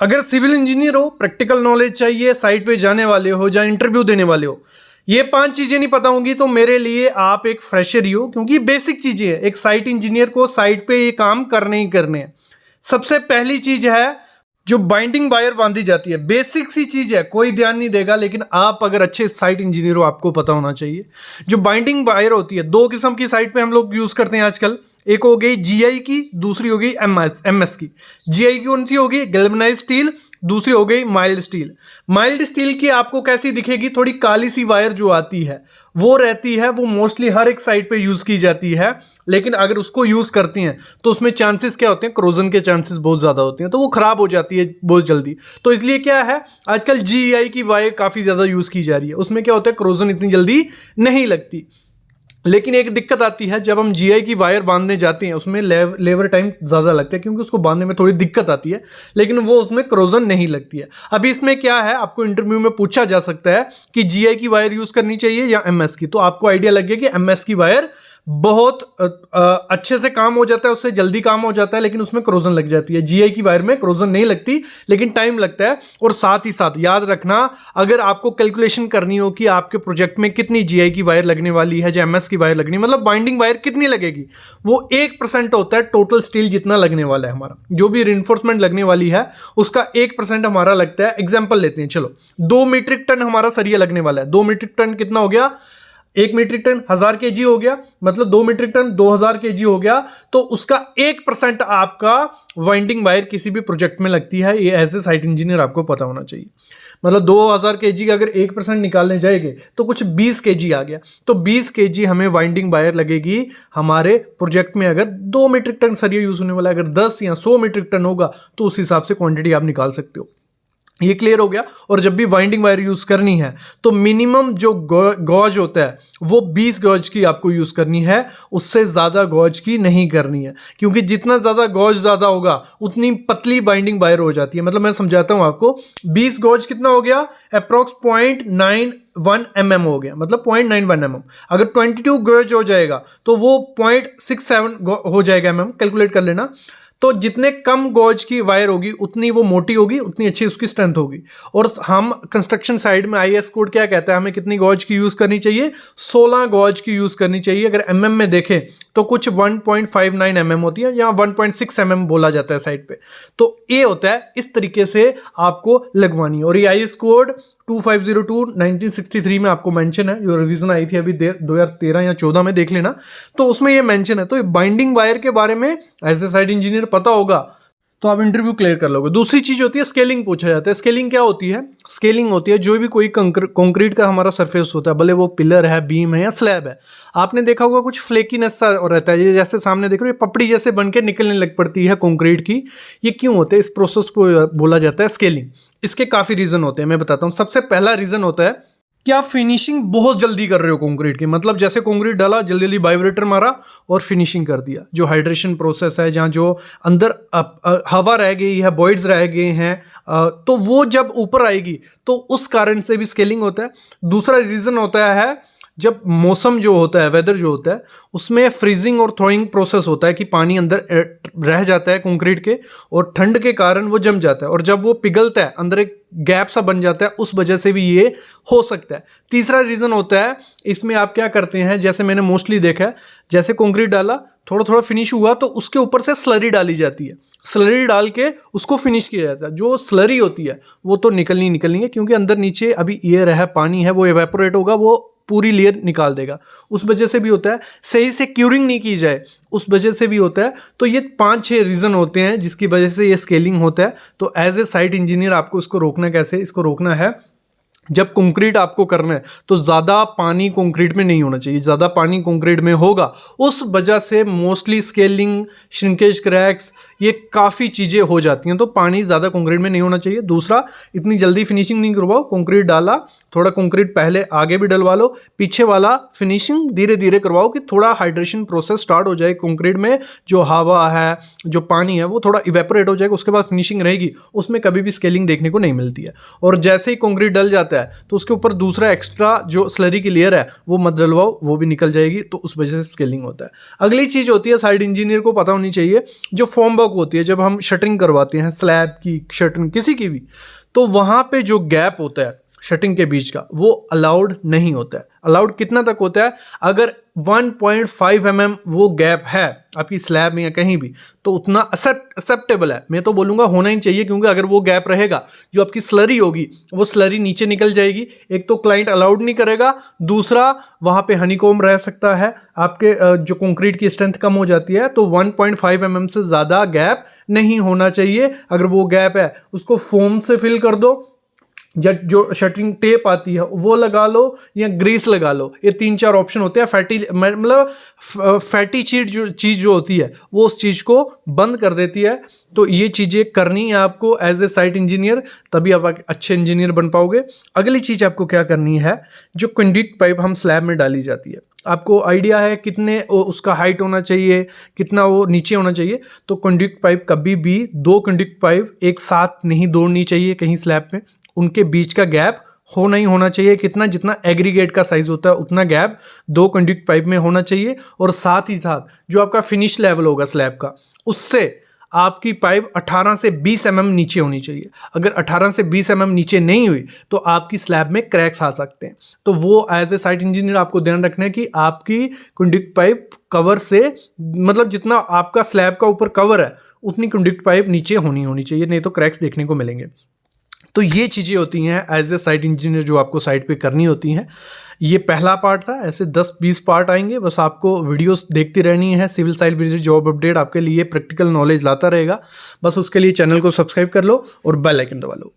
अगर civil engineer हो, practical knowledge चाहिए, साइट पे जाने वाले हो, जहाँ इंटरव्यू देने वाले हो, ये 5 चीजें नहीं पता होंगी तो मेरे लिए आप एक फ्रेशर ही हो, क्योंकि बेसिक चीजें हैं। एक साइट इंजीनियर को साइट पे ये काम करने ही करने हैं। सबसे पहली चीज है जो बाइंडिंग वायर बांधी जाती है, बेसिक सी चीज है, कोई ध्यान नहीं देगा, लेकिन आप अगर अच्छे साइट इंजीनियर हो आपको पता होना चाहिए। जो बाइंडिंग वायर होती है, 2 किस्म की साइट पे हम लोग यूज करते हैं आजकल। एक हो गई जीआई की, दूसरी हो गई एमएस की। जीआई की कौन सी होगी? Galvanized steel. दूसरी हो गई माइल्ड स्टील। माइल्ड स्टील की आपको कैसी दिखेगी? थोड़ी काली सी वायर जो आती है वो रहती है, वो मोस्टली हर एक साइट पे यूज की जाती है। लेकिन अगर उसको यूज करती हैं तो उसमें चांसेस क्या होते हैं? क्रोजन के चांसेस बहुत ज्यादा होते हैं, तो वो खराब हो जाती है बहुत जल्दी। तो इसलिए क्या है, आजकल जीआई की वायर काफी ज्यादा यूज की जा रही है। उसमें क्या होता है, क्रोजन इतनी जल्दी नहीं लगती। लेकिन एक दिक्कत आती है, जब हम जीआई की वायर बांधने जाते हैं उसमें लेबर टाइम ज़्यादा लगता है, क्योंकि उसको बांधने में थोड़ी दिक्कत आती है, लेकिन वो उसमें क्रोजन नहीं लगती है। अभी इसमें क्या है, आपको इंटरव्यू में पूछा जा सकता है कि जीआई की वायर यूज़ करनी चाहिए या एमएस की, तो आपको आइडिया लग गया कि एमएस की वायर बहुत अच्छे से काम हो जाता है, उससे जल्दी काम हो जाता है, लेकिन उसमें क्रोजन लग जाती है। जीआई की वायर में क्रोजन नहीं लगती, लेकिन टाइम लगता है। और साथ ही साथ याद रखना, अगर आपको कैलकुलेशन करनी हो कि आपके प्रोजेक्ट में कितनी जीआई की वायर लगने वाली है, जो एमएस की वायर लगनी, मतलब बाइंडिंग वायर कितनी लगेगी, वो 1% होता है टोटल स्टील जितना लगने वाला है। हमारा जो भी रिइंफोर्समेंट लगने वाली है उसका 1% हमारा लगता है। एग्जाम्पल लेते हैं, चलो 2 मीट्रिक टन हमारा सरिया लगने वाला है। 2 मीट्रिक टन कितना हो गया? 1 मीट्रिक टन 1000 केजी हो गया, मतलब 2 मीट्रिक टन 2000 केजी हो गया। तो उसका 1% आपका वाइंडिंग वायर किसी भी प्रोजेक्ट में लगती है। ये एज ए साइट इंजीनियर आपको पता होना चाहिए। मतलब 2000 केजी का अगर 1% निकालने जाएंगे तो कुछ 20 केजी आ गया। तो 20 केजी हमें वाइंडिंग वायर लगेगी हमारे प्रोजेक्ट में। अगर 2 मीट्रिक टन सरिया यूज होने वाला है, अगर 10 या 100 मीट्रिक टन होगा तो उस हिसाब से क्वांटिटी आप निकाल सकते हो। ये क्लियर हो गया। और जब भी वाइंडिंग वायर यूज करनी है तो मिनिमम जो गॉज होता है वो 20 गॉज की आपको यूज करनी है, उससे ज्यादा गॉज की नहीं करनी है, क्योंकि जितना ज्यादा गॉज ज्यादा होगा उतनी पतली बाइंडिंग वायर हो जाती है। मतलब मैं समझाता हूं आपको, 20 गॉज कितना हो गया? अप्रोक्स 0.91 mm हो गया, मतलब 0.91 mm। अगर 22 गॉज हो जाएगा तो वो 0.67 हो जाएगा mm, कैलकुलेट कर लेना। तो जितने कम गॉज की वायर होगी उतनी वो मोटी होगी, उतनी अच्छी उसकी स्ट्रेंथ होगी। और हम कंस्ट्रक्शन साइड में आईएस कोड क्या कहता है, हमें कितनी गॉज की यूज करनी चाहिए? 16 गॉज की यूज करनी चाहिए। अगर एमएम में देखें तो कुछ 1.59 mm होती है, या 1.6 mm बोला जाता है साइड पे। तो ये होता है, इस तरीके से आपको लगवानी है। और ये आईएस कोड 2502 1963 में आपको मेंशन है, जो रिवीजन आई थी अभी 2013 या 14 में, देख लेना, तो उसमें ये मेंशन है। तो ये बाइंडिंग वायर के बारे में एज ए साइट इंजीनियर पता होगा तो आप इंटरव्यू क्लियर कर लोगे। दूसरी चीज होती है स्केलिंग, पूछा जाता है। स्केलिंग क्या होती है? स्केलिंग होती है जो भी कोई कंक्रीट का हमारा सरफेस होता है, भले वो पिलर है, बीम है या स्लैब है, आपने देखा होगा कुछ फ्लेकीनेस सा रहता है, ये जैसे सामने देख रहे हो, पपड़ी जैसे बन के निकलने लग पड़ती है कंक्रीट की। ये क्यों होता है? इस प्रोसेस को बोला जाता है स्केलिंग। इसके काफी रीजन होते हैं, मैं बताता हूँ। सबसे पहला रीजन होता है कि आप फिनिशिंग बहुत जल्दी कर रहे हो कंक्रीट की। मतलब जैसे कंक्रीट डाला, जल्दी जल्दी वाइब्रेटर मारा और फिनिशिंग कर दिया। जो हाइड्रेशन प्रोसेस है, जहाँ जो अंदर हवा रह गई है, वॉइड्स रह गए हैं, तो वो जब ऊपर आएगी तो उस कारण से भी स्केलिंग होता है। दूसरा रीजन होता है जब मौसम जो होता है, वेदर जो होता है, उसमें फ्रीजिंग और थॉइंग प्रोसेस होता है कि पानी अंदर रह जाता है कंक्रीट के, और ठंड के कारण वो जम जाता है, और जब वो पिघलता है अंदर एक गैप सा बन जाता है, उस वजह से भी ये हो सकता है। तीसरा रीजन होता है, इसमें आप क्या करते हैं, जैसे मैंने मोस्टली देखा है, जैसे कंक्रीट डाला, थोड़ा थोड़ा फिनिश हुआ तो उसके ऊपर से स्लरी डाली जाती है। स्लरी डाल के उसको फिनिश किया जाता है। जो स्लरी होती है वो तो निकलनी है, क्योंकि अंदर नीचे अभी एयर है, पानी है, वो एवेपोरेट होगा, वो पूरी लेयर निकाल देगा। उस वजह से भी होता है। सही से क्यूरिंग नहीं की जाए, उस वजह से भी होता है। तो ये 5-6 रीजन होते हैं जिसकी वजह से ये स्केलिंग होता है। तो एज ए साइट इंजीनियर आपको इसको रोकना कैसे? इसको रोकना है, जब कंक्रीट आपको करना है तो ज़्यादा पानी कंक्रीट में नहीं होना चाहिए। ज़्यादा पानी कंक्रीट में होगा, उस वजह से मोस्टली स्केलिंग, श्रिंकेज क्रैक्स, ये काफ़ी चीज़ें हो जाती हैं। तो पानी ज़्यादा कंक्रीट में नहीं होना चाहिए। दूसरा, इतनी जल्दी फिनिशिंग नहीं करवाओ। कंक्रीट डाला, थोड़ा कंक्रीट पहले आगे भी डलवा लो, पीछे वाला फिनिशिंग धीरे धीरे करवाओ कि थोड़ा हाइड्रेशन प्रोसेस स्टार्ट हो जाए कंक्रीट में। जो हवा है, जो पानी है, वो थोड़ा इवेपोरेट हो जाएगा, उसके बाद फिनिशिंग रहेगी। उसमें कभी भी स्केलिंग देखने को नहीं मिलती है। और जैसे ही कंक्रीट डल जाती जाता है तो उसके ऊपर दूसरा एक्स्ट्रा जो स्लरी की लेयर है वो मत डलवाओ, वो भी निकल जाएगी, तो उस वजह से स्केलिंग होता है। अगली चीज़ होती है साइट इंजीनियर को पता होनी चाहिए, जो फॉर्म वर्क होती है, जब हम शटरिंग करवाते हैं स्लैब की, शटरिंग किसी की भी, तो वहाँ पे जो गैप होता है शटरिंग के बीच का वो अलाउड नहीं होता है। अलाउड कितना तक होता है? अगर 1.5 mm वो गैप है आपकी स्लैब में या कहीं भी, तो उतना एक्सेप्टेबल है। मैं तो बोलूँगा होना ही चाहिए, क्योंकि अगर वो गैप रहेगा, जो आपकी स्लरी होगी वो स्लरी नीचे निकल जाएगी। एक तो क्लाइंट अलाउड नहीं करेगा, दूसरा वहाँ पे हनीकॉम्ब रह सकता है, आपके जो कंक्रीट की स्ट्रेंथ कम हो जाती है। तो 1.5 mm से ज़्यादा गैप नहीं होना चाहिए। अगर वो गैप है उसको फोम से फिल कर दो, या जो शटरिंग टेप आती है वो लगा लो, या ग्रीस लगा लो। ये 3-4 ऑप्शन होते हैं। फैटी चीज जो होती है वो उस चीज को बंद कर देती है। तो ये चीजें करनी है आपको एज ए साइट इंजीनियर, तभी आप अच्छे इंजीनियर बन पाओगे। अगली चीज आपको क्या करनी है, जो कंडक्ट पाइप हम स्लैब में डाली जाती है, आपको आइडिया है कितने उसका हाइट होना चाहिए, कितना वो नीचे होना चाहिए। तो कंडक्ट पाइप कभी भी 2 कंडक्ट पाइप एक साथ नहीं दौड़नी चाहिए कहीं स्लैब में। उनके बीच का गैप होना चाहिए कितना, जितना एग्रीगेट का साइज होता है उतना गैप 2 कंडक्ट पाइप में होना चाहिए। और साथ ही साथ जो आपका फिनिश लेवल होगा स्लैब का, उससे आपकी पाइप 18 से 20 mm नीचे होनी चाहिए। अगर 18 से 20 mm नीचे नहीं हुई तो आपकी स्लैब में क्रैक्स आ सकते हैं। तो वो एज ए साइट इंजीनियर आपको ध्यान रखना है कि आपकी कंडक्ट पाइप कवर से, मतलब जितना आपका स्लैब का ऊपर कवर है उतनी कंडक्ट पाइप नीचे होनी चाहिए, नहीं तो क्रैक्स देखने को मिलेंगे। तो ये चीज़ें होती हैं एज ए साइट इंजीनियर जो आपको साइट पे करनी होती हैं। ये पहला पार्ट था, ऐसे 10-20 पार्ट आएंगे। बस आपको वीडियोस देखती रहनी है। Civil site visit job update आपके लिए प्रैक्टिकल नॉलेज लाता रहेगा। बस उसके लिए चैनल को सब्सक्राइब कर लो और बेल आइकन दबा लो।